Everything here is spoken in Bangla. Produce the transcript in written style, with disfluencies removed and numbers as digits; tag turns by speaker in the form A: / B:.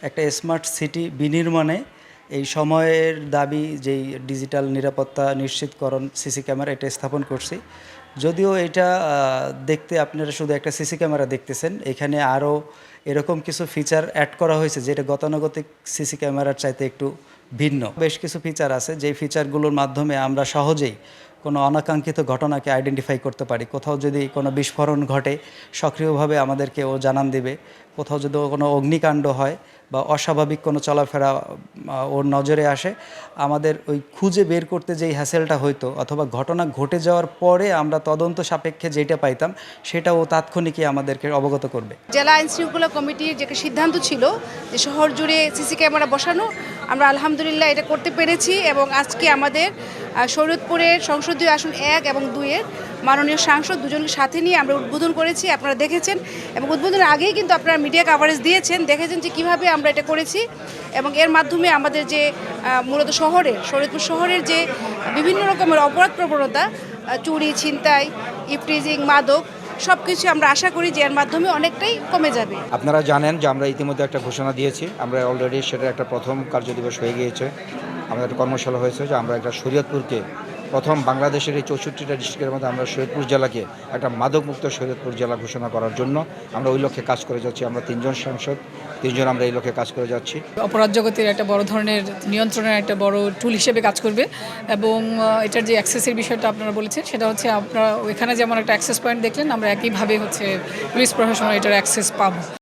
A: একটা স্মার্ট সিটি বিনির্মাণে এই সময়ের দাবি যেই ডিজিটাল নিরাপত্তা নিশ্চিতকরণ সিসি ক্যামেরা এটা স্থাপন করছি। যদিও এটা দেখতে আপনারা শুধু একটা সিসি ক্যামেরা দেখতেছেন, এখানে আরও এরকম কিছু ফিচার অ্যাড করা হয়েছে যেটা গতানুগতিক সিসি ক্যামেরার চাইতে একটু ভিন্ন। বেশ কিছু ফিচার আছে যেই ফিচারগুলোর মাধ্যমে আমরা সহজেই কোনো অনাকাঙ্ক্ষিত ঘটনাকে আইডেন্টিফাই করতে পারি। কোথাও যদি কোনো বিস্ফোরণ ঘটে সক্রিয়ভাবে আমাদেরকে ও জানান দেবে। কোথাও যদি কোনো অগ্নিকাণ্ড হয় বা অস্বাভাবিক কোনো চলাফেরা ওর নজরে আসে, আমাদের ওই খুঁজে বের করতে যেই হ্যাসেলটা হইতো অথবা ঘটনা ঘটে যাওয়ার পরে আমরা তদন্ত সাপেক্ষে যেটা পাইতাম সেটা ও তাৎক্ষণিকই আমাদেরকে অবগত করবে।
B: জেলা আইন শৃঙ্খলা কমিটির যে সিদ্ধান্ত ছিল যে শহর জুড়ে সিসি ক্যামেরা বসানো, আমরা আলহামদুলিল্লাহ এটা করতে পেরেছি এবং আজকে আমাদের শরীয়তপুরের সংসদীয় আসন 1 এবং 2-এর মাননীয় সাংসদ দুজনকে সাথে নিয়ে আমরা উদ্বোধন করেছি। আপনারা দেখেছেন এবং উদ্বোধনের আগেই কিন্তু আপনারা মিডিয়া কাভারেজ দিয়েছেন, দেখেছেন যে কীভাবে আমরা এটা করেছি এবং এর মাধ্যমে আমাদের যে মূলত শরীয়তপুর শহরের যে বিভিন্ন রকমের অপরাধ প্রবণতা, চুরি, ছিনতাই, ইফটিজিং, মাদক সব কিছু আমরা আশা করি যে এর মাধ্যমে অনেকটাই কমে যাবে।
C: আপনারা জানেন যে আমরা ইতিমধ্যে একটা ঘোষণা দিয়েছি, আমরা অলরেডি সেটার একটা প্রথম কার্যদিবস হয়ে গিয়েছে। আমাদের একটা কর্মশালা হয়েছে যে আমরা একটা শরীয়তপুরকে প্রথম বাংলাদেশের এই 64টা ডিস্ট্রিক্টের মধ্যে আমরা শরীয়তপুর জেলাকে একটা মাদকমুক্ত শরীয়তপুর জেলা ঘোষণা করার জন্য আমরা ওই লক্ষ্যে কাজ করে যাচ্ছি। আমরা 3জন সাংসদ, 3জন আমরা এই লক্ষ্যে কাজ করে যাচ্ছি।
D: অপরাধ জগতের একটা বড় ধরনের নিয়ন্ত্রণের একটা বড় টুল হিসেবে কাজ করবে এবং এটার যে অ্যাক্সেসের বিষয়টা আপনারা বলেছেন সেটা হচ্ছে আপনারা ওইখানে যেমন একটা অ্যাক্সেস পয়েন্ট দেখলেন, আমরা একইভাবে হচ্ছে পুলিশ প্রশাসন এটার অ্যাক্সেস পাবো।